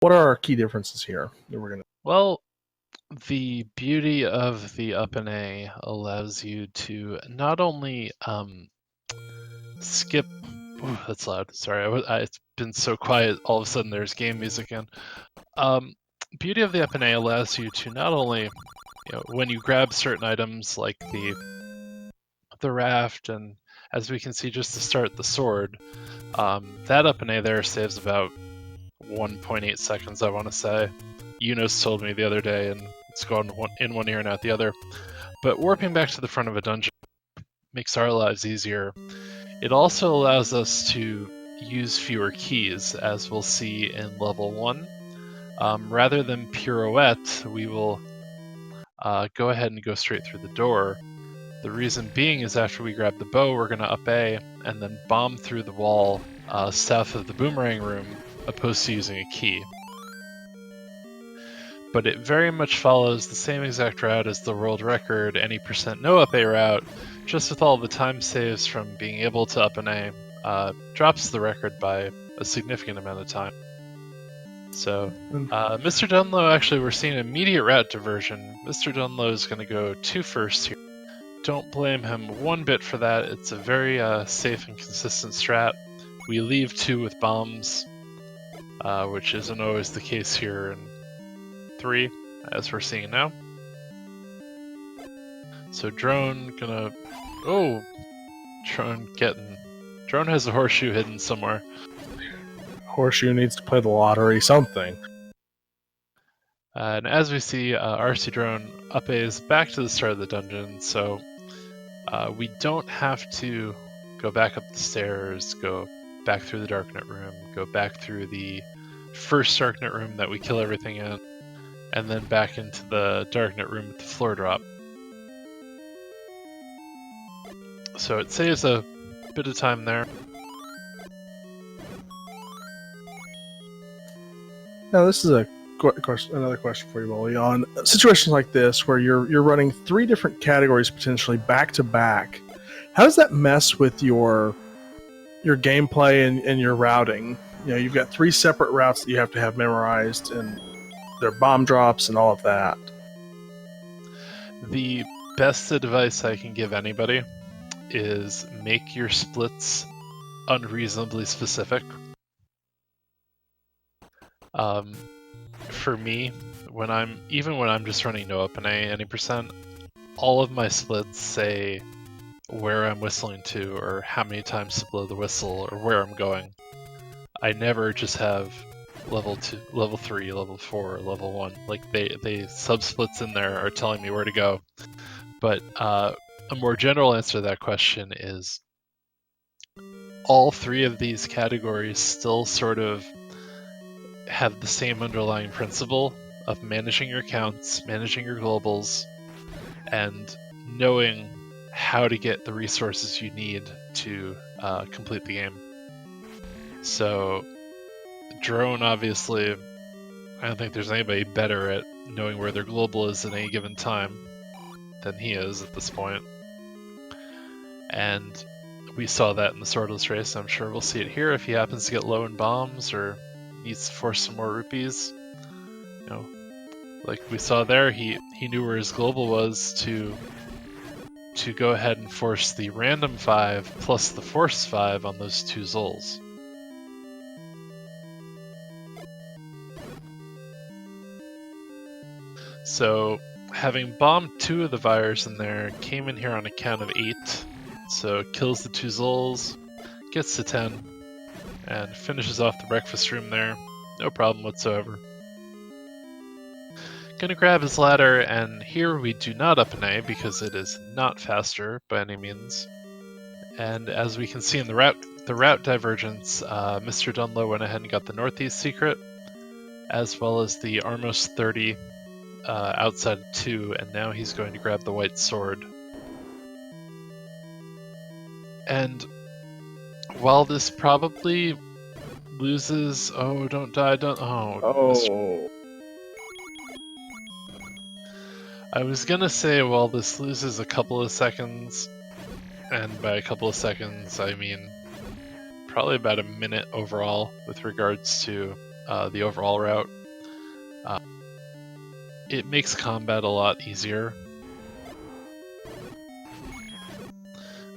What are our key differences here that we're gonna? Well, the beauty of the up and A allows you to not only skip. Ooh, that's loud. Sorry, it's been so quiet. All of a sudden, there's game music in. Beauty of the up and A allows you to not only, when you grab certain items like the raft, and as we can see, just to start the sword, that up and A there saves about 1.8 seconds, I want to say. Eunice told me the other day, and it's going in one ear and out the other. But warping back to the front of a dungeon makes our lives easier. It also allows us to use fewer keys, as we'll see in level 1. Rather than pirouette, we will go ahead and go straight through the door. The reason being is after we grab the bow, we're going to up A and then bomb through the wall south of the boomerang room, opposed to using a key. But it very much follows the same exact route as the world record, any % no up A route, just with all the time saves from being able to up an A, drops the record by a significant amount of time. So, MrDunlo, actually, we're seeing an immediate route diversion. MrDunlo is going to go 2 first here. Don't blame him one bit for that. It's a very safe and consistent strat. We leave 2 with bombs, which isn't always the case here in 3, as we're seeing now. So drone gonna... Oh! Drone has a horseshoe hidden somewhere. Horseshoe needs to play the lottery, something. And as we see, rcdrone up A is back to the start of the dungeon, so we don't have to go back up the stairs, go back through the Darknet room, go back through the first Darknet room that we kill everything in, and then back into the Darknet room with the floor drop. So it saves a bit of time there. Now this is another question for you, Molly. On situations like this where you're running 3 different categories potentially back to back, how does that mess with your gameplay and your routing? You know, you've got 3 separate routes that you have to have memorized, and their bomb drops and all of that. The best advice I can give anybody is make your splits unreasonably specific. For me, when I'm just running no up and A any %, all of my splits say where I'm whistling to, or how many times to blow the whistle, or where I'm going. I never just have level 2, level 3, level 4, level 1. Like they sub-splits in there are telling me where to go. But a more general answer to that question is all 3 of these categories still sort of have the same underlying principle of managing your counts, managing your globals, and knowing how to get the resources you need to complete the game. So, drone, obviously, I don't think there's anybody better at knowing where their global is at any given time than he is at this point. And we saw that in the swordless race. I'm sure we'll see it here if he happens to get low in bombs or needs to force some more rupees. You know, like we saw there, he knew where his global was to go ahead and force the random 5 plus the force 5 on those 2 Zols. So, having bombed 2 of the Vires in there, came in here on a count of 8, so kills the 2 Zols, gets to 10, and finishes off the breakfast room there. No problem whatsoever. Gonna grab his ladder, and here we do not up an A because it is not faster by any means. And as we can see in the route divergence, MrDunlo went ahead and got the northeast secret, as well as the Armos 30 outside of 2, and now he's going to grab the white sword. And while this probably loses... Oh, don't die, don't... Oh. I was gonna say, while this loses a couple of seconds, and by a couple of seconds, I mean probably about a minute overall with regards to the overall route. It makes combat a lot easier.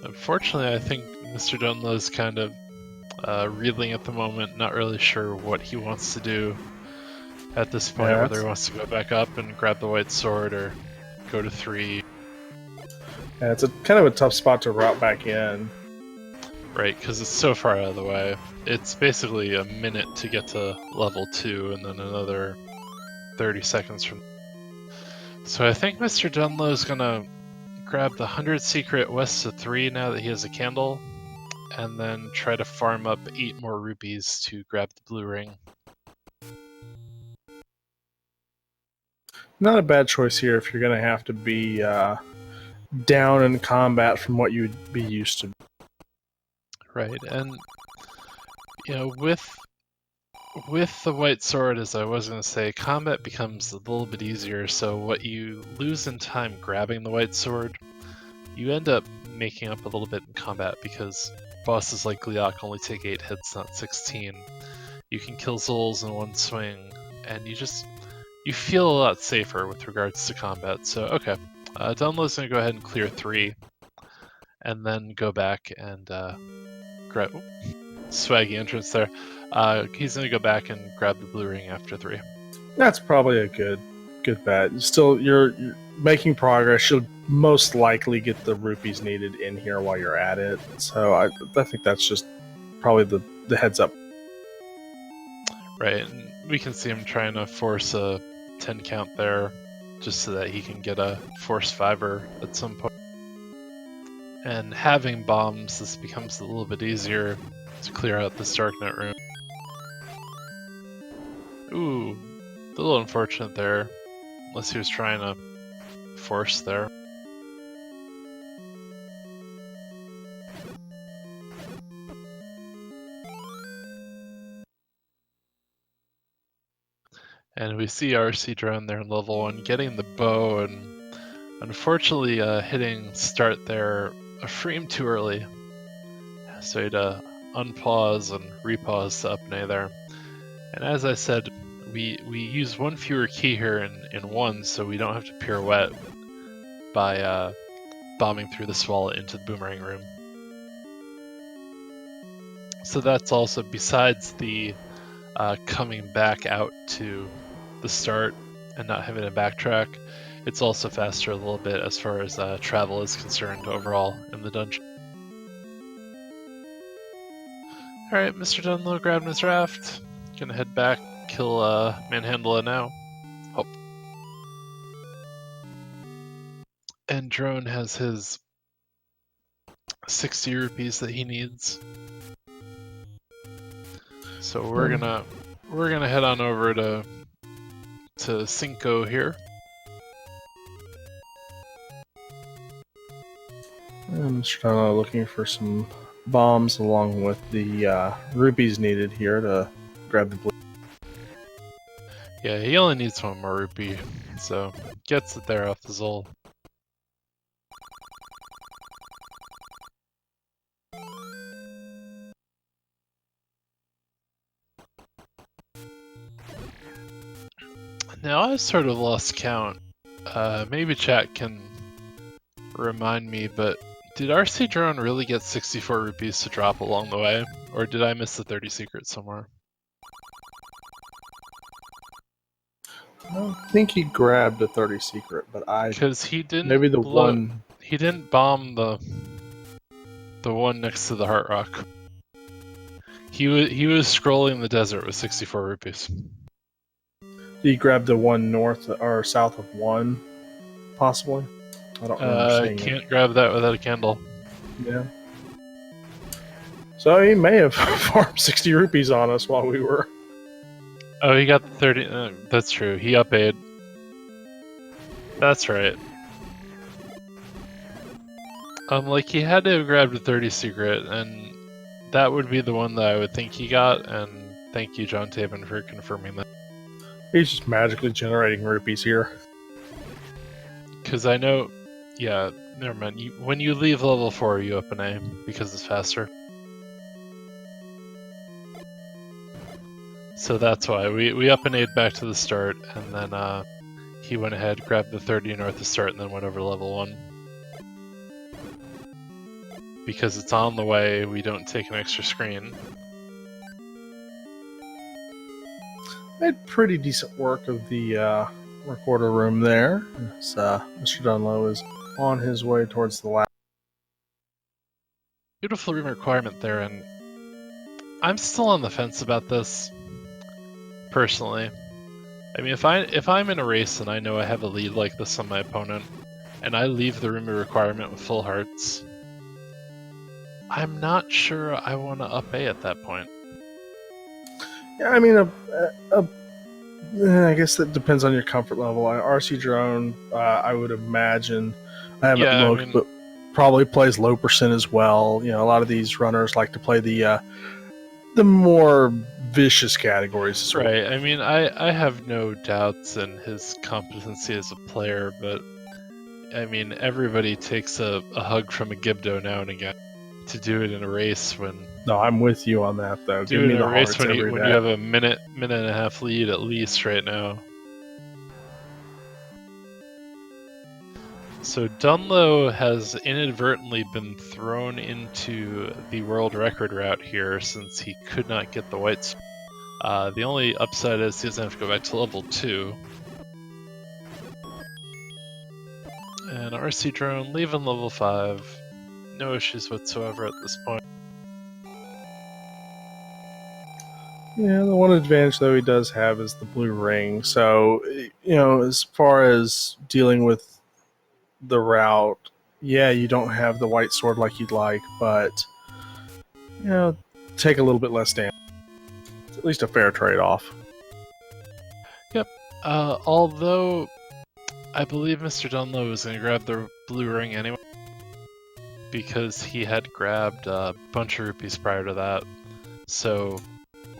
Unfortunately, I think MrDunlo is kind of reeling at the moment, not really sure what he wants to do at this point, Yeah, whether he wants to go back up and grab the white sword or go to 3. yeah, it's a kind of a tough spot to route back in. Right, because it's so far out of the way. It's basically a minute to get to level 2 and then another 30 seconds from. So I think MrDunlo is gonna grab the 100 secret west of 3 now that he has a candle, and then try to farm up 8 more rupees to grab the blue ring. Not a bad choice here if you're going to have to be down in combat from what you'd be used to. Right, and you know, with the white sword, as I was going to say, combat becomes a little bit easier, so what you lose in time grabbing the white sword, you end up making up a little bit in combat, because bosses like Gleok only take 8 hits, not 16. You can kill Zols in one swing, and you feel a lot safer with regards to combat. So, okay, Dunlo's going to go ahead and clear 3, and then go back and grab... Swaggy entrance there. He's going to go back and grab the blue ring after 3. That's probably a good bet. Still, you're making progress. You'll most likely get the rupees needed in here while you're at it. So I think that's just probably the heads up. Right, and we can see him trying to force a 10 count there, just so that he can get a force 5er at some point. And having bombs, this becomes a little bit easier to clear out this Darknet room. Ooh, a little unfortunate there, unless he was trying to force there. And we see rcdrone there in level 1 getting the bow, and unfortunately hitting start there a frame too early. So he had to unpause and repause the up-nay there. And as I said, we use one fewer key here in 1, so we don't have to pirouette by bombing through this wall into the boomerang room. So that's also, besides the coming back out to the start and not having to backtrack, it's also faster a little bit as far as travel is concerned overall in the dungeon. Alright, MrDunlo grabbed his raft. Gonna head back, kill Manhandla now. Oh. And Drone has his 60 rupees that he needs. So we're gonna head on over to Cinco here. I'm just looking for some bombs along with the rupees needed here to grab the blue. Yeah, he only needs 1 more rupee, so gets it there off the Zol. Now I sort of lost count. Maybe chat can remind me, but did rcdrone really get 64 rupees to drop along the way? Or did I miss the 30 secrets somewhere? I don't think he grabbed a 30 secret, but Because he didn't maybe the one he didn't bomb the one next to the Heart Rock. He was scrolling the desert with 64 rupees. he grabbed the one north or south of 1, possibly. I don't remember seeing can't grab that without a candle. Yeah. So he may have farmed 60 rupees on us while we were. Oh, he got the 30. That's true. He up-aid. That's right. Like, he had to have grabbed a 30 secret, and that would be the one that I would think he got, and thank you, John Taven, for confirming that. He's just magically generating rupees here. Because I know... Yeah, never mind. When you leave level 4, you up an A, because it's faster. So that's why we up and ate back to the start, and then he went ahead, grabbed the 30 north to start, and then went over to level 1. Because it's on the way, we don't take an extra screen. I had pretty decent work of the recorder room there. As, MrDunlo is on his way towards the lab. Beautiful room requirement there, and I'm still on the fence about this, personally. I mean, if I'm in a race and I know I have a lead like this on my opponent, and I leave the room requirement with full hearts, I'm not sure I want to up A at that point. Yeah, I mean, I guess that depends on your comfort level. rcdrone, I would imagine, I haven't looked, but probably plays low percent as well. You know, a lot of these runners like to play the more vicious categories. Right. I mean, I have no doubts in his competency as a player, but I mean, everybody takes a hug from a Gibdo now and again. To do it in a race when... No, I'm with you on that, though. Do it in a race when you have a minute and a half lead at least right now. So Dunlo has inadvertently been thrown into the world record route here since he could not get the whites. The only upside is he doesn't have to go back to level 2. And rcdrone leaving level 5. No issues whatsoever at this point. Yeah, the one advantage, though, he does have is the blue ring. So, you know, as far as dealing with the route, yeah, you don't have the white sword like you'd like, but, you know, take a little bit less damage. It's at least a fair trade-off. Yep. Although, I believe MrDunlo was going to grab the blue ring anyway, because he had grabbed a bunch of rupees prior to that. So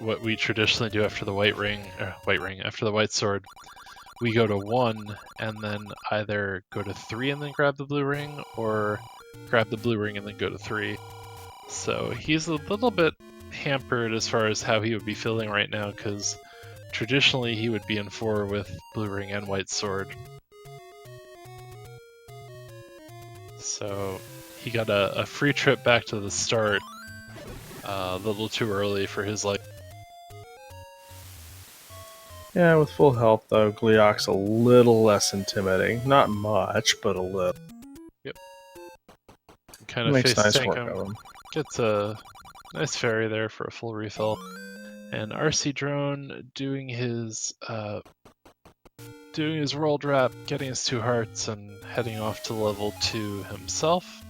what we traditionally do after the after the white sword, we go to 1 and then either go to 3 and then grab the blue ring, or grab the blue ring and then go to 3. So he's a little bit hampered as far as how he would be feeling right now, because traditionally he would be in 4 with blue ring and white sword. So he got a free trip back to the start, a little too early for his like. Yeah, with full health, though, Gleok's a little less intimidating. Not much, but a little. Yep. Kind of makes face nice tank work him. of him. Gets a nice fairy there for a full refill. And rcdrone doing his world wrap, getting his 2 hearts, and heading off to level 2 himself.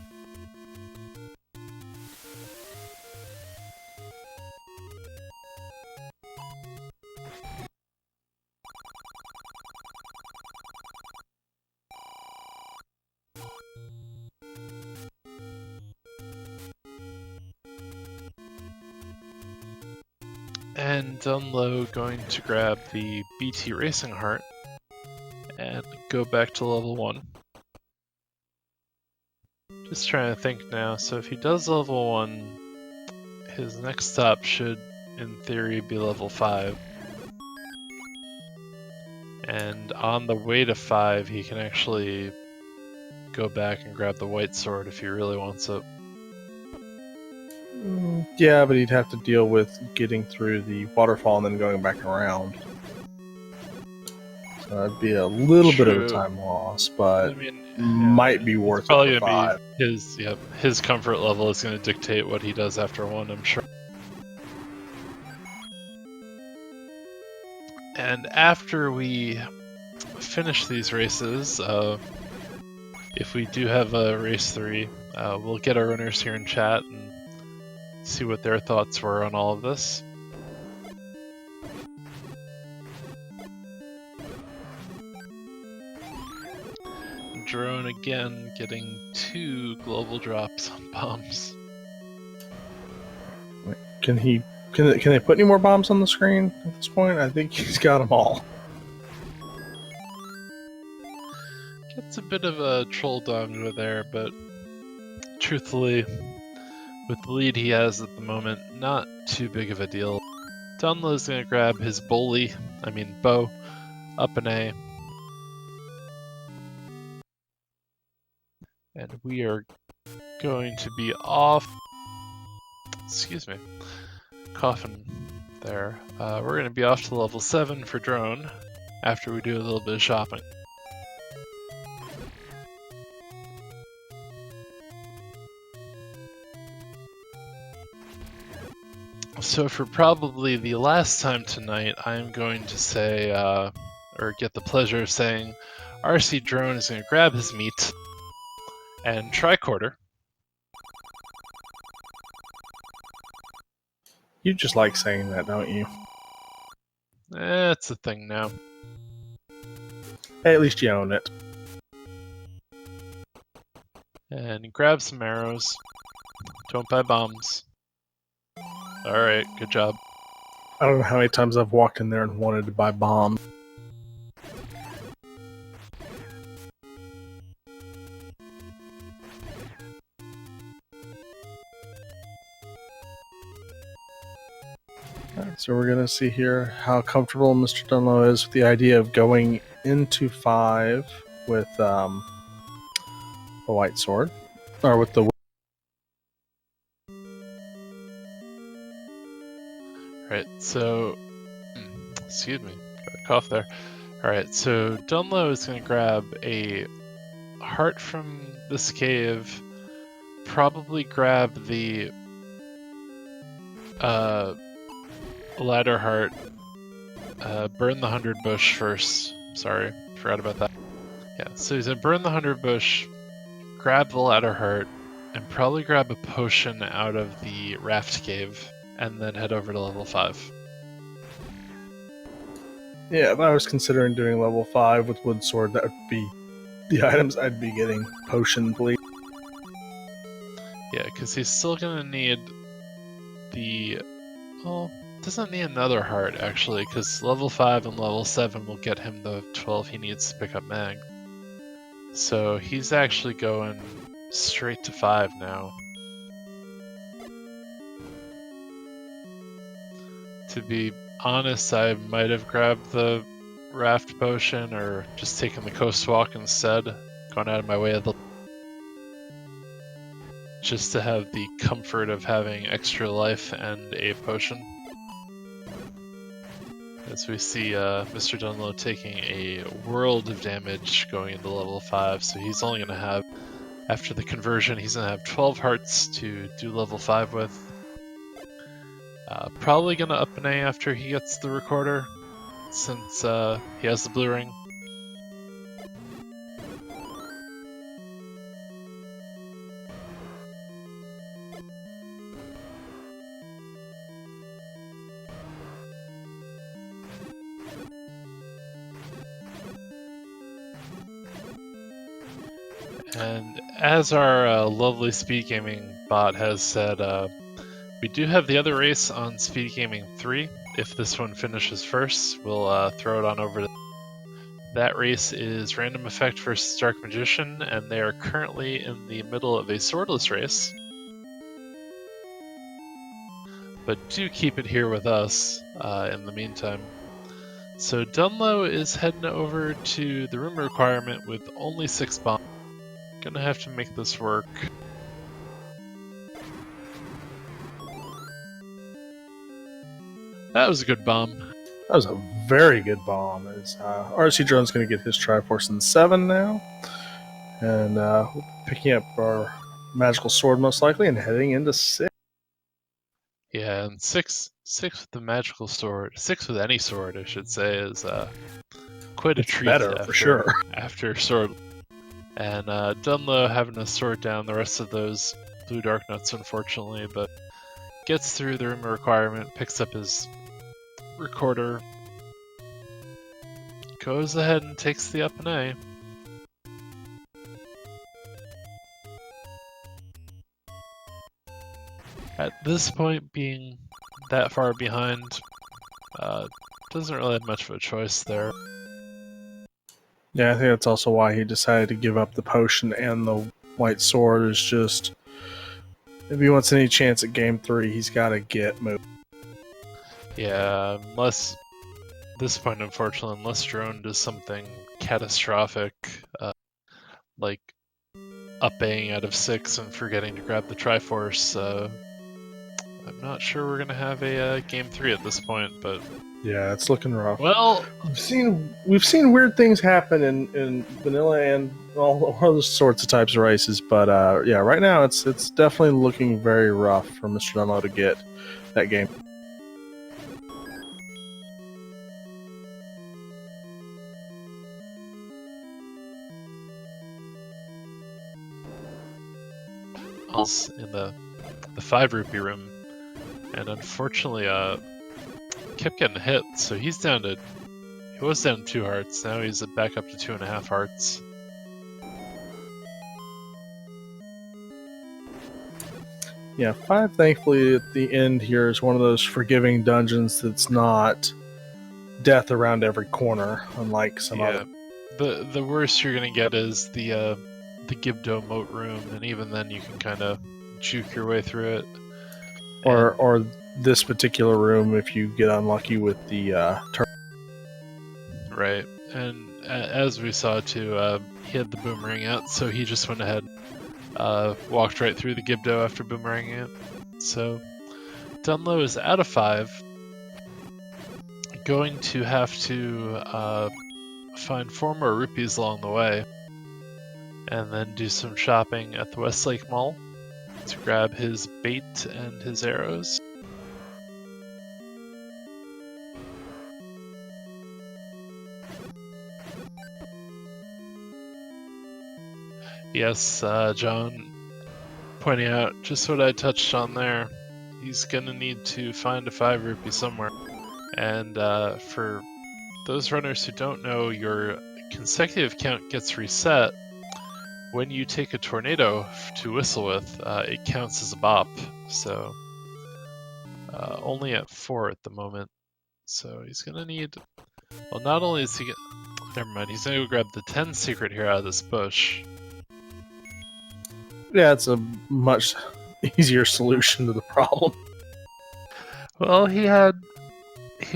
And Dunlo going to grab the BT Racing Heart and go back to level 1. Just trying to think now, so if he does level 1, his next stop should, in theory, be level 5. And on the way to 5, he can actually go back and grab the white sword if he really wants it. Yeah, but he'd have to deal with getting through the waterfall and then going back around. So that'd be a little bit of a time loss, but I mean, might be worth it for 5. His comfort level is going to dictate what he does after 1, I'm sure. And after we finish these races, if we do have a race 3, we'll get our runners here in chat and see what their thoughts were on all of this. Drone again getting 2 global drops on bombs. Can they put any more bombs on the screen at this point? I think he's got them all. Gets a bit of a troll dodge there, but truthfully, with the lead he has at the moment, not too big of a deal Dunlo's gonna grab his bow, up an A. And we are going to be off. Excuse me. Coughing there. We're going to be off to level 7 for drone after we do a little bit of shopping. So for probably the last time tonight, I'm going to say, or get the pleasure of saying, rcdrone is going to grab his meat and tricorder. You just like saying that, don't you? It's a thing now. Hey, at least you own it. And grab some arrows. Don't buy bombs. Alright, good job. I don't know how many times I've walked in there and wanted to buy bombs. Alright, so we're gonna see here how comfortable MrDunlo is with the idea of going into 5 with a white sword, or with the. Alright, so excuse me, got a cough there. Alright, so Dunlo is gonna grab a heart from this cave, probably grab the ladder heart, burn the 100 bush first. Sorry, forgot about that. Yeah, so he's gonna burn the 100 bush, grab the ladder heart, and probably grab a potion out of the raft cave, and then head over to level 5. Yeah, if I was considering doing level 5 with wood sword, that would be the items I'd be getting. Potion, please. Yeah, because he's still gonna need the... well, doesn't need another heart, actually, because level 5 and level 7 will get him the 12 he needs to pick up mag. So he's actually going straight to 5 now. To be honest, I might have grabbed the raft potion or just taken the coast walk instead, gone out of my way of the... just to have the comfort of having extra life and a potion. As we see MrDunlo taking a world of damage going into level 5, so he's only going to have, after the conversion, he's going to have 12 hearts to do level 5 with. Probably going to up an A after he gets the recorder, since he has the blue ring. And as our lovely SpeedGaming bot has said, we do have the other race on SpeedGaming 3. If this one finishes first, we'll throw it on over to... That race is Random Effect versus Dark Magician, and they are currently in the middle of a swordless race. But do keep it here with us in the meantime. So Dunlo is heading over to the room requirement with only 6 bombs. Gonna have to make this work. That was a good bomb. That was a very good bomb. As rcdrone's going to get his Triforce in 7 now, and picking up our magical sword most likely, and heading into 6. Yeah, and 6 with the magical sword, 6 with any sword, I should say, is quite a treat. Better after, for sure. After sword. And Dunlo having to sort down the rest of those blue dark nuts, unfortunately, but gets through the room requirement, picks up his recorder, goes ahead and takes the up and A. At this point, being that far behind, doesn't really have much of a choice there. Yeah, I think that's also why he decided to give up the potion and the white sword. Is just, if he wants any chance at game 3, he's got to get moved. Yeah, unless this point, unfortunately, unless drone does something catastrophic, like up-Aing out of 6 and forgetting to grab the Triforce, I'm not sure we're gonna have a game 3 at this point. But Yeah, it's looking rough. well, We've seen weird things happen in vanilla and all other sorts of types of races, but yeah, right now it's definitely looking very rough for MrDunlo to get that game. in the 5 rupee room, and unfortunately, kept getting hit, so he's down to. He was down 2 hearts. Now he's back up to 2.5 hearts. Yeah, 5, thankfully, at the end here is one of those forgiving dungeons that's not death around every corner, unlike some other. The worst you're gonna get is the Gibdo moat room, and even then you can kind of juke your way through it. Or this particular room if you get unlucky with the turn. Right, and as we saw too, he had the boomerang out, so he just went ahead, walked right through the Gibdo after boomeranging it. So Dunlo is out of 5. Going to have to find 4 more rupees along the way, and then do some shopping at the Westlake Mall to grab his bait and his arrows. Yes, John pointing out just what I touched on there. He's gonna need to find a 5 rupee somewhere. And for those runners who don't know, your consecutive count gets reset when you take a tornado to whistle with. It counts as a bop, so only at 4 at the moment. So he's gonna need. Well, not only is he. Never mind. He's gonna go grab the 10 secret here out of this bush. Yeah, it's a much easier solution to the problem. Well, he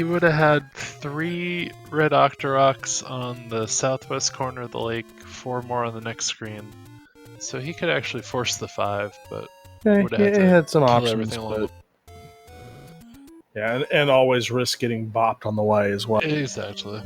would have had 3 red Octoroks on the southwest corner of the lake, 4 more on the next screen. So he could actually force the 5, but Yeah, would have had to had some kill options, everything along yeah, and always risk getting bopped on the way as well. Exactly.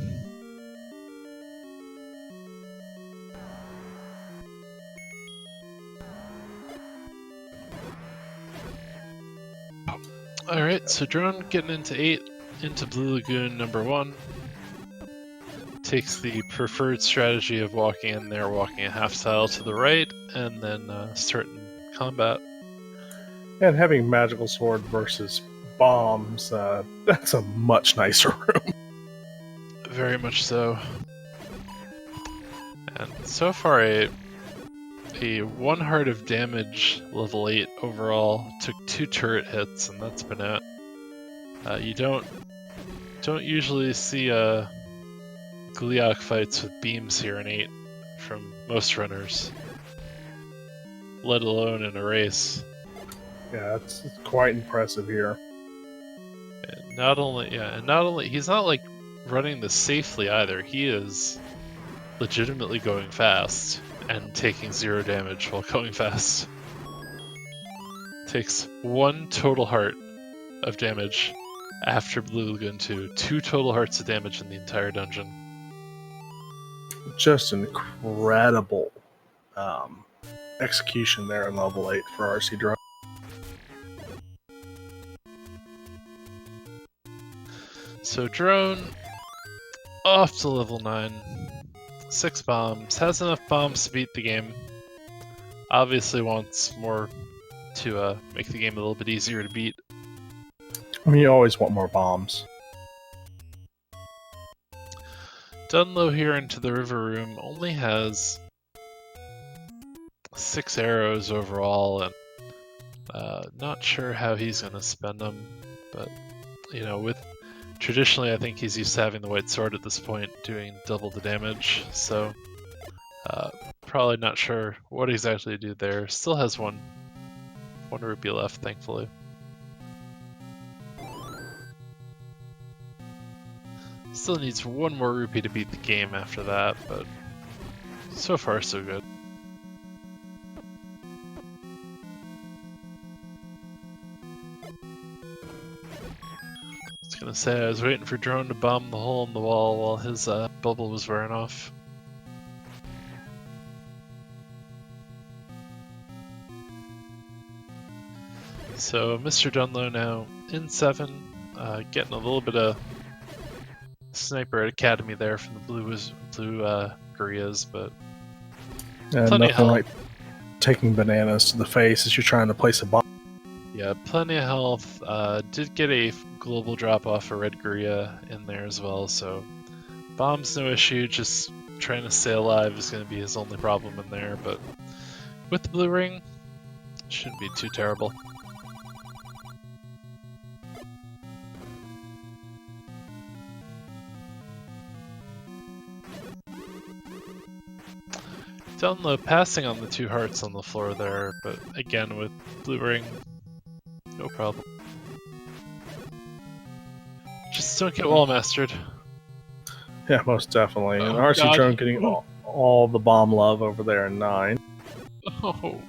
Alright, so drone getting into 8, into Blue Lagoon number 1. Takes the preferred strategy of walking in there, walking a half tile to the right, and then starting combat. And having magical sword versus bombs, that's a much nicer room. Very much so. And so far a 1 heart of damage, level 8 overall, took 2 turret hits, and that's been it. You don't usually see Gliok fights with beams here in 8 from most runners, let alone in a race. Yeah, it's quite impressive here. And not only he's not like running this safely either. He is legitimately going fast and taking 0 damage while going fast. Takes 1 total heart of damage after Blue Lagoon 2. 2 total hearts of damage in the entire dungeon. Just incredible execution there in level 8 for rcdrone. So drone off to level 9. 6 bombs. Has enough bombs to beat the game. Obviously wants more to make the game a little bit easier to beat. I mean, you always want more bombs. Dunlo here into the river room only has 6 arrows overall, and not sure how he's going to spend them. But, you know, with traditionally I think he's used to having the white sword at this point, doing double the damage. So probably not sure what exactly to do there. Still has one rupee left, thankfully. Still needs one more rupee to beat the game after that, but so far so good. I was gonna say I was waiting for Drone to bomb the hole in the wall while his bubble was wearing off. So MrDunlo now in 7, getting a little bit of sniper at Academy there from the blue Gurias, but plenty nothing of health. like taking bananas to the face as you're trying to place a bomb. Yeah, plenty of health. Did get a global drop off for Red Guria in there as well, so bomb's no issue, just trying to stay alive is going to be his only problem in there, but with the blue ring, shouldn't be too terrible. Dunlo passing on the 2 hearts on the floor there, but again with blue ring, no problem. Just don't get wall mastered. Yeah, most definitely. And Oh, rcdrone God. getting all the bomb love over there in 9. Oh,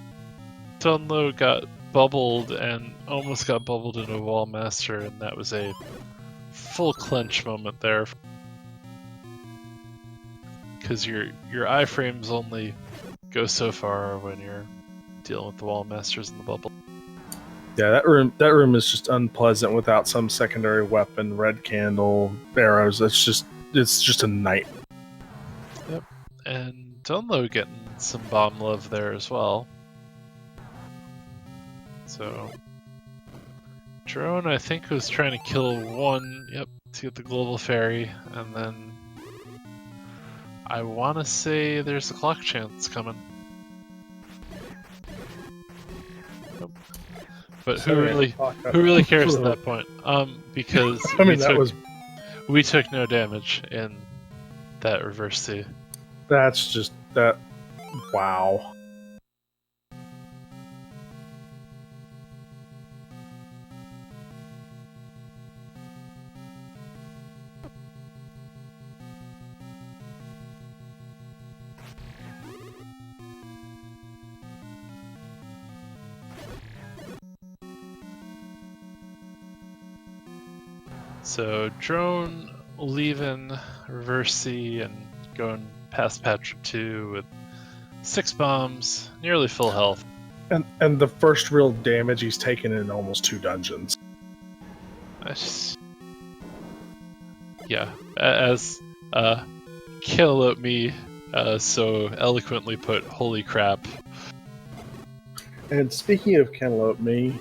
Dunlo got bubbled and almost got bubbled into a wall master, and that was a full clench moment there. Because your iframes only go so far when you're dealing with the wall masters in the bubble. Yeah, that room is just unpleasant without some secondary weapon, red candle, arrows. It's just a night. Yep, and Dunlo getting some bomb love there as well. So Drone, I think, was trying to kill one, to get the global fairy, and then I want to say there's a clock chance coming. Nope. But who really cares at that point? Because I mean, we took no damage in that reverse C. That's just that. Wow. So Drone leaving reverse C and going past Patrick 2 with 6 bombs, nearly full health. And the first real damage he's taken in almost 2 dungeons. Yeah, as Cantaloupe Me so eloquently put, holy crap. And speaking of Cantaloupe Me,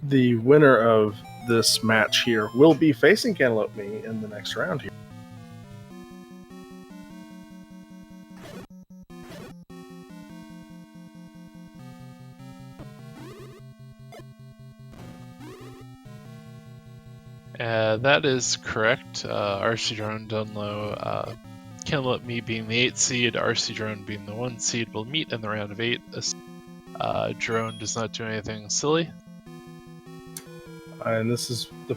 the winner of this match here will be facing Cantaloupe Me in the next round here. That is correct. rcdrone, Dunlo, Cantaloupe Me being the 8 seed, rcdrone being the 1 seed will meet in the round of 8. Drone does not do anything silly. And this is the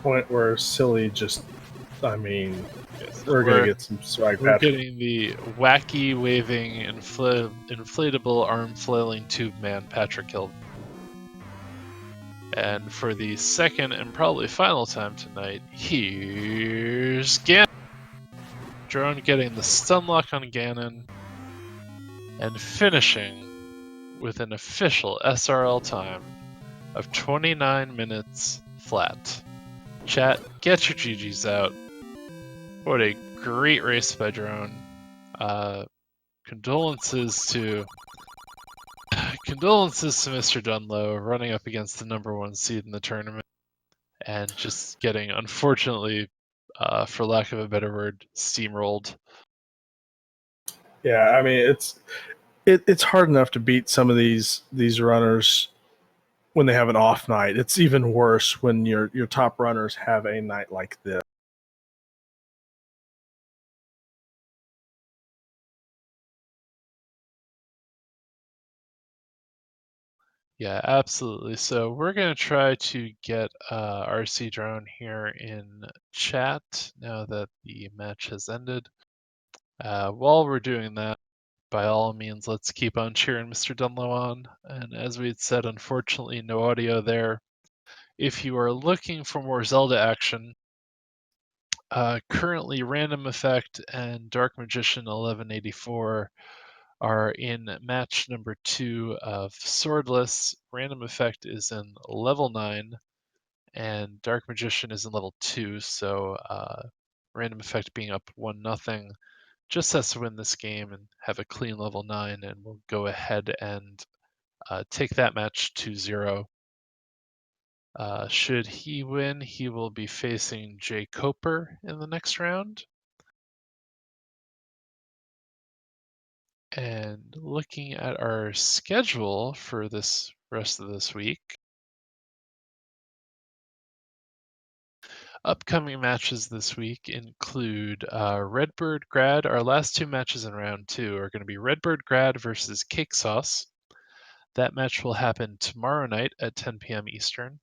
point where silly just, I mean, Yes, we're going to get some swag. We're getting the wacky, waving, inflatable, arm flailing tube man Patrick killed. And for the second and probably final time tonight, here's Ganon. Drone getting the stun lock on Ganon and finishing with an official SRL time of 29 minutes flat. Chat, get your GGs out. What a great race by Drone. Condolences to MrDunlo running up against the number 1 seed in the tournament and just getting, unfortunately, for lack of a better word, steamrolled. Yeah, I mean it's hard enough to beat some of these runners when they have an off night. It's even worse when your top runners have a night like this. Yeah, absolutely. So we're going to try to get rcdrone here in chat now that the match has ended. While we're doing that, by all means, let's keep on cheering MrDunlo on. And as we had said, unfortunately, no audio there. If you are looking for more Zelda action, currently Random Effect and Dark Magician 1184 are in match number 2 of Swordless. Random Effect is in level 9, and Dark Magician is in level 2, so Random Effect being up 1-0 just has to win this game and have a clean level 9, and we'll go ahead and take that match 2-0. Should he win, he will be facing Jay Coper in the next round. And looking at our schedule for this rest of this week, upcoming matches this week include Redbird Grad. Our last 2 matches in round 2 are going to be Redbird Grad versus Cake Sauce. That match will happen tomorrow night at 10 p.m. Eastern.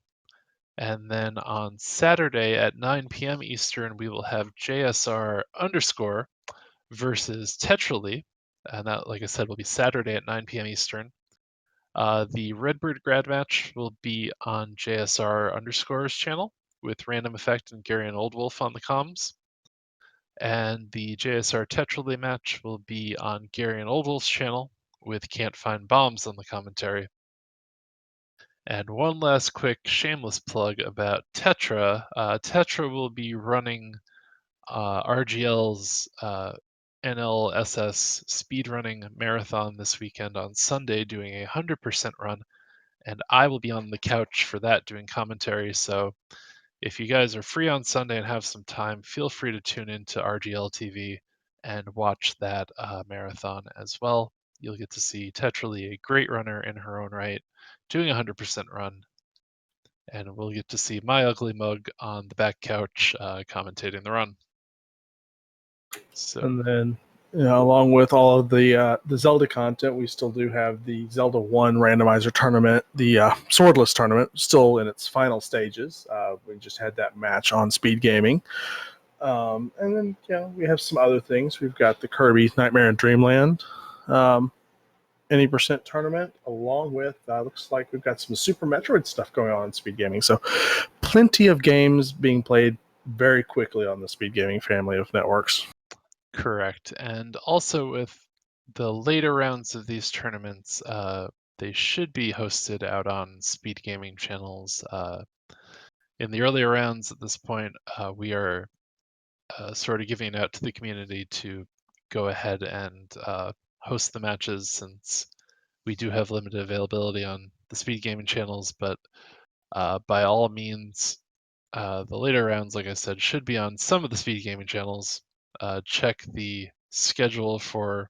And then on Saturday at 9 p.m. Eastern, we will have JSR _ versus Tetrally. And that, like I said, will be Saturday at 9 p.m. Eastern. The Redbird grad match will be on JSR _'s channel with Random Effect and Gary and Oldwolf on the comms. And the JSR Tetrally match will be on Gary and Oldwolf's channel with Can't Find Bombs on the commentary. And one last quick shameless plug about Tetra. Tetra will be running RGL's NLSS speedrunning marathon this weekend on Sunday, doing a 100% run, and I will be on the couch for that doing commentary. So if you guys are free on Sunday and have some time, feel free to tune into RGL TV and watch that marathon as well. You'll get to see Tetrally, a great runner in her own right, doing a 100% run. And we'll get to see my ugly mug on the back couch commentating the run. So, And then, along with all of the Zelda content, we still do have the Zelda 1 randomizer tournament, the Swordless tournament, still in its final stages. We just had that match on SpeedGaming. And then, we have some other things. We've got the Kirby Nightmare in Dreamland any percent tournament, along with looks like we've got some Super Metroid stuff going on in SpeedGaming. So, plenty of games being played very quickly on the SpeedGaming family of networks. correct. And also with the later rounds of these tournaments, they should be hosted out on SpeedGaming channels. In the earlier rounds at this point, we are sort of giving it out to the community to go ahead and host the matches, since we do have limited availability on the SpeedGaming channels. But by all means, the later rounds, like I said, should be on some of the SpeedGaming channels. Check the schedule for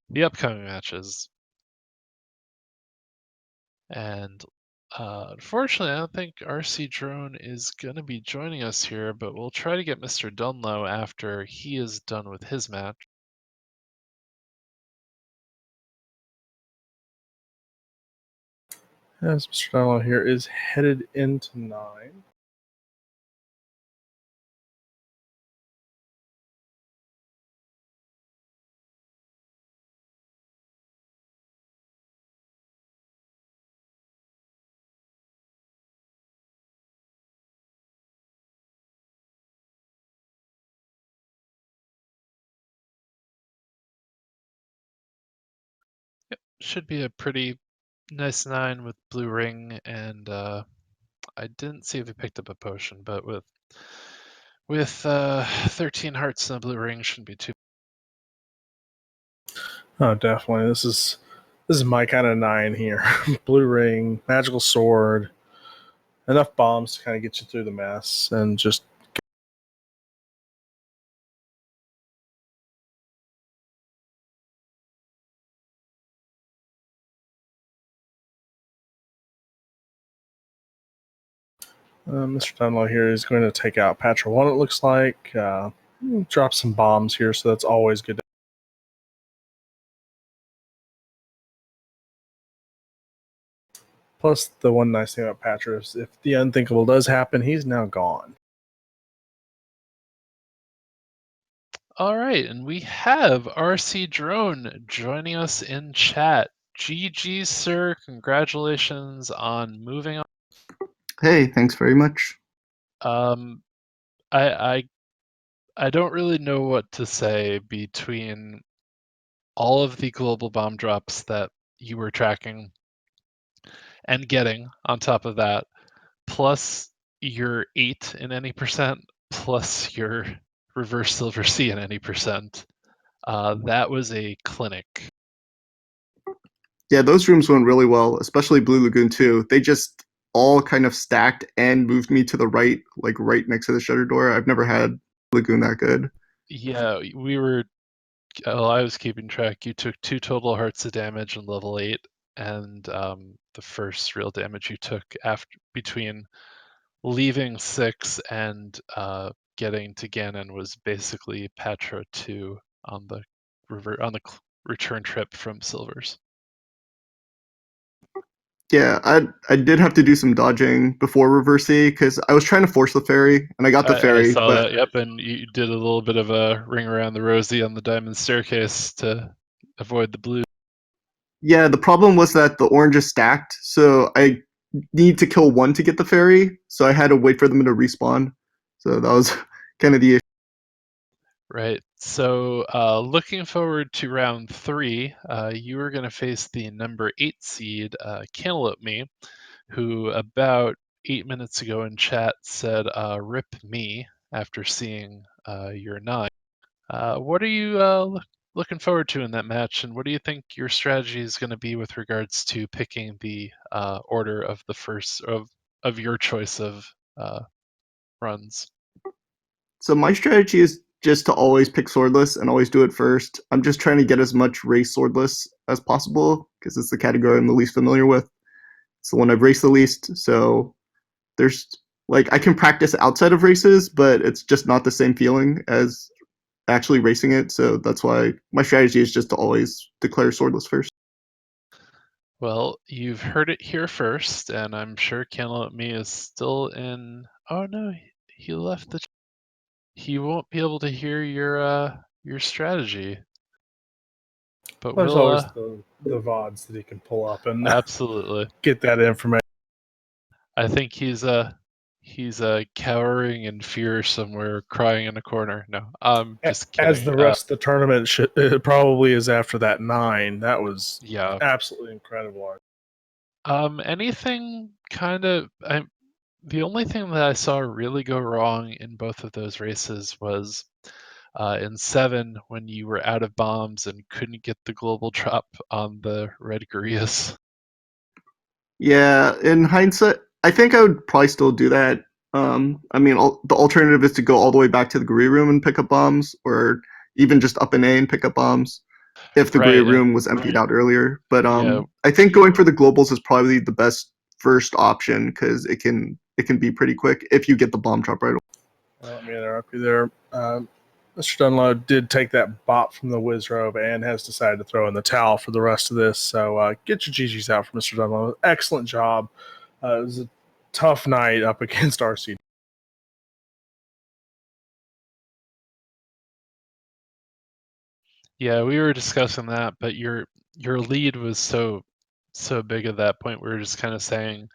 the upcoming matches. And unfortunately, I don't think rcdrone is going to be joining us here, but we'll try to get MrDunlo after he is done with his match. As Mr. Dunlop here is headed into 9. Yep, should be a pretty nice 9 with blue ring, and I didn't see if he picked up a potion, but with 13 hearts and a blue ring, shouldn't be too. Oh, definitely. This is my kind of 9 here. Blue ring, magical sword, enough bombs to kind of get you through the mess, and just. Mr. Dunlop here is going to take out Patra 1, it looks like. Drop some bombs here, so that's always good. Plus, the one nice thing about Patras, if the unthinkable does happen, he's now gone. All right, and we have rcdrone joining us in chat. GG, sir. Congratulations on moving on. Hey, thanks very much. Um, I don't really know what to say between all of the global bomb drops that you were tracking and getting on top of that, plus your 8 in any percent, plus your reverse silver C in any percent. That was a clinic. Yeah, those rooms went really well, especially Blue Lagoon 2. They just all kind of stacked and moved me to the right, like right next to the shutter door. I've never had Lagoon that good. Yeah, we were. Well, I was keeping track. You took 2 total hearts of damage in level 8, and the first real damage you took after between leaving 6 and getting to Ganon was basically Patra 2 on the return trip from Silvers. Yeah, I did have to do some dodging before Reverse E because I was trying to force the fairy and I got the I fairy, saw but that. Yep, and you did a little bit of a ring around the rosy on the diamond staircase to avoid the blue. yeah, the problem was that the orange is stacked, so I need to kill one to get the fairy, so I had to wait for them to respawn. So that was kind of the issue. Right. So, looking forward to round 3, you are going to face the number 8 seed, Cantaloupe Me, who about 8 minutes ago in chat said, "Rip me," after seeing your 9. What are you looking forward to in that match, and what do you think your strategy is going to be with regards to picking the order of the first of your choice of runs? So my strategy is just to always pick swordless and always do it first. I'm just trying to get as much race swordless as possible because it's the category I'm the least familiar with. It's the one I've raced the least. So there's like I can practice outside of races, but it's just not the same feeling as actually racing it. So that's why my strategy is just to always declare swordless first. Well, you've heard it here first, and I'm sure Cantaloupe Me is still in. Oh no, he left the. He won't be able to hear your strategy, but There's we'll always the VODs that he can pull up and absolutely. get that information. I think he's cowering in fear somewhere, crying in a corner. No, I'm just As kidding. the rest of the tournament it probably is after that 9. That was Yeah. absolutely incredible. Anything kind of. The only thing that I saw really go wrong in both of those races was in 7 when you were out of bombs and couldn't get the global drop on the red Gurias. Yeah, in hindsight, I think I would probably still do that. I mean, the alternative is to go all the way back to the Guri room and pick up bombs, or even just up an A and pick up bombs if the Guri Right, room and was emptied out earlier. But yeah, I think going for the globals is probably the best first option because it can be pretty quick if you get the bomb drop right away. Let me interrupt you there. Mr. Dunlo did take that bot from the Wizrobe and has decided to throw in the towel for the rest of this. So get your GGs out for Mr. Dunlo. Excellent job. It was a tough night up against RC. yeah, we were discussing that, but your lead was so big at that point. We were just kind of saying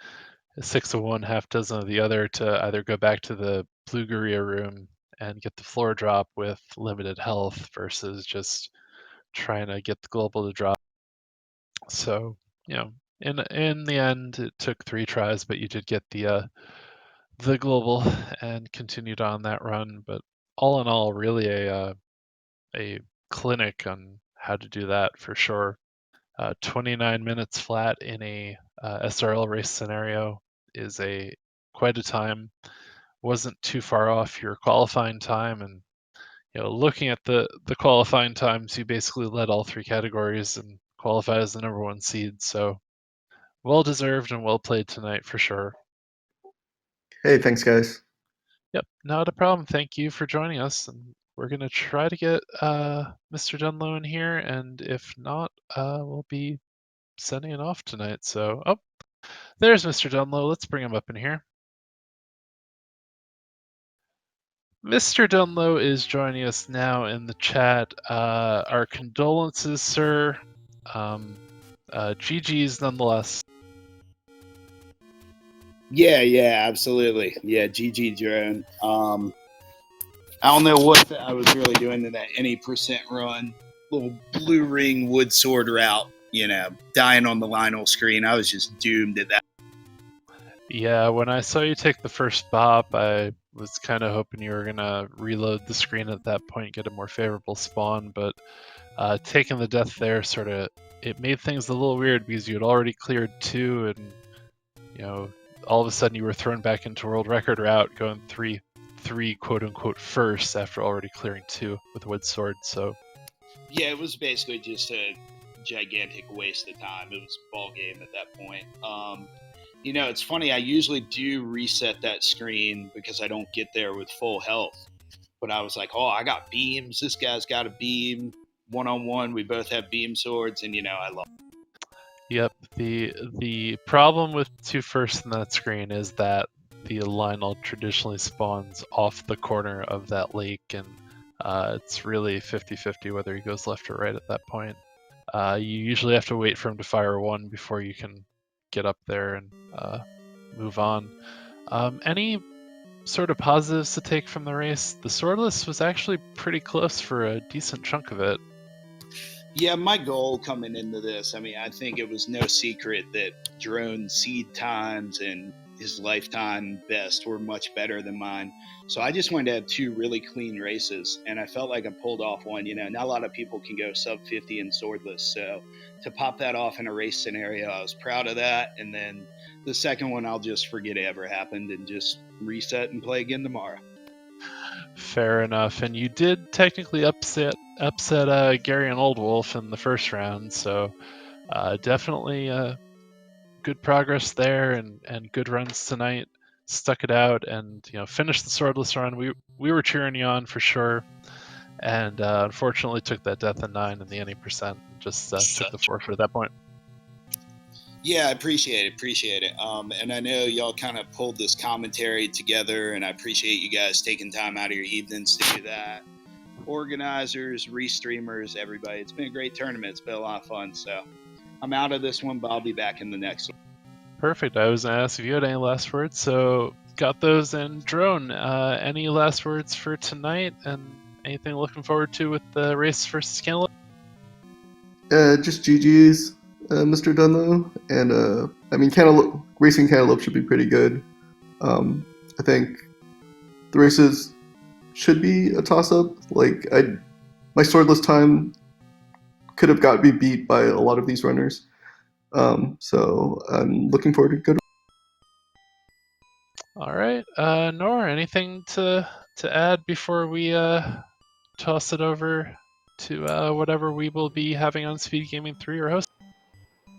6 of one, half dozen of the other to either go back to the blue Guria room and get the floor drop with limited health versus just trying to get the global to drop. So, in the end, it took 3 tries, but you did get the global and continued on that run. But all in all, really a clinic on how to do that for sure. 29 minutes flat in a SRL race scenario is quite a time. Wasn't too far off your qualifying time, and looking at the qualifying times, you basically led all 3 categories and qualified as the number 1 seed. So well deserved and well played tonight for sure. Hey, thanks, guys. Yep, not a problem. Thank you for joining us, and we're gonna try to get Mr. Dunlo in here, and if not, we'll be sending it off tonight. So, There's MrDunlo. Let's bring him up in here. MrDunlo is joining us now in the chat. Our condolences, sir. GG's nonetheless. Yeah, absolutely. Yeah, GG drone. I don't know what I was really doing in that any percent run, little blue ring wood sword route, dying on the Lionel screen. I was just doomed at that. Yeah, when I saw you take the first bop, I was kind of hoping you were going to reload the screen at that point, get a more favorable spawn, but taking the death there it made things a little weird because you had already cleared 2 and, all of a sudden you were thrown back into world record route going 3 quote unquote first after already clearing 2 with wood sword, so. Yeah, it was basically just a gigantic waste of time. It was a ball game at that point. It's funny, I usually do reset that screen because I don't get there with full health. But I was like, oh, I got beams. This guy's got a beam. 1-on-1, we both have beam swords, and I love it. Yep, the problem with 2 firsts in that screen is that the Lionel traditionally spawns off the corner of that lake, and it's really 50-50 whether he goes left or right at that point. You usually have to wait for him to fire 1 before you can get up there and move on. Any sort of positives to take from the race? The swordless was actually pretty close for a decent chunk of it. Yeah, my goal coming into this, I think it was no secret that Drone's seed times and his lifetime best were much better than mine. So I just wanted to have 2 really clean races, and I felt like I pulled off one. Not a lot of people can go sub 50 in swordless, so to pop that off in a race scenario, I was proud of that. And then the second one, I'll just forget it ever happened and just reset and play again tomorrow. Fair enough, and you did technically upset Gary and Old Wolf in the first round, so definitely good progress there and good runs tonight. Stuck it out and finished the swordless run. We were cheering you on for sure, and unfortunately took that death in 9 in the any percent. Just took the forfeit at that point. Yeah, I appreciate it. And I know y'all kind of pulled this commentary together, and I appreciate you guys taking time out of your evenings to do that. Organizers, restreamers, everybody. It's been a great tournament. It's been a lot of fun. So I'm out of this one, but I'll be back in the next one. Perfect. I was going to ask if you had any last words, so got those in Drone. Any last words for tonight, and anything looking forward to with the race versus Cantaloupe? Just GG's, MrDunlo, and racing Cantaloupe should be pretty good. I think the races should be a toss-up. My swordless time could have got me beat by a lot of these runners. So I'm looking forward to good. All right, Nora, anything to add before we toss it over to whatever we will be having on SpeedGaming 3 or host?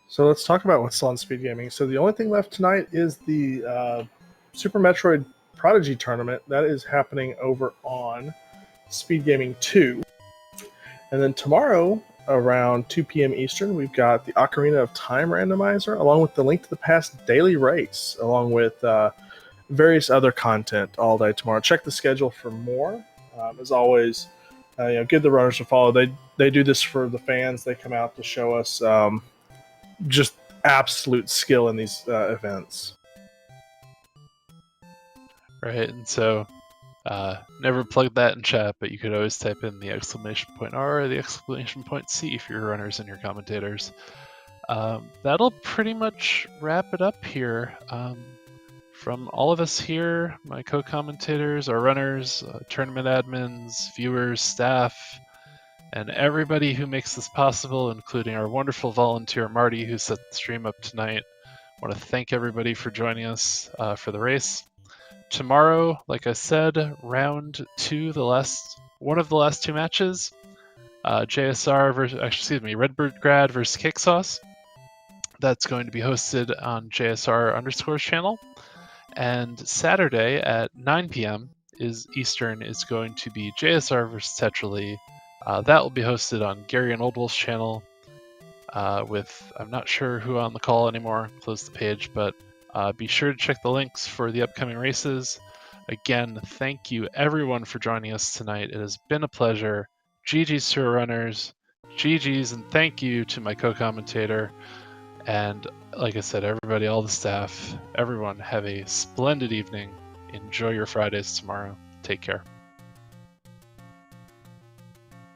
So let's talk about what's on SpeedGaming. So the only thing left tonight is the Super Metroid Prodigy tournament that is happening over on SpeedGaming 2. And then tomorrow, around 2 p.m. Eastern, we've got the Ocarina of Time randomizer, along with the Link to the Past daily race, along with various other content all day tomorrow. Check the schedule for more. As always, give the runners a follow. They do this for the fans. They come out to show us just absolute skill in these events. Right, and so never plugged that in chat, but you could always type in the !R or the !C for your runners and your commentators. That'll pretty much wrap it up here. From all of us here, my co-commentators, our runners, tournament admins, viewers, staff, and everybody who makes this possible, including our wonderful volunteer Marty, who set the stream up tonight. I want to thank everybody for joining us for the race. Tomorrow, like I said, round 2, one of the last 2 matches, JSR versus, Redbird Grad versus Cake Sauce. That's going to be hosted on JSR_'s channel. And Saturday at 9 p.m. Eastern is going to be JSR versus Tetrally. That will be hosted on Gary and Old Wolf's channel. with, I'm not sure who on the call anymore, close the page, but be sure to check the links for the upcoming races. Again, thank you everyone for joining us tonight. It has been a pleasure. GG's to our runners, GG's, and thank you to my co-commentator. And like I said, everybody, all the staff, everyone, have a splendid evening. Enjoy your Fridays tomorrow. Take care.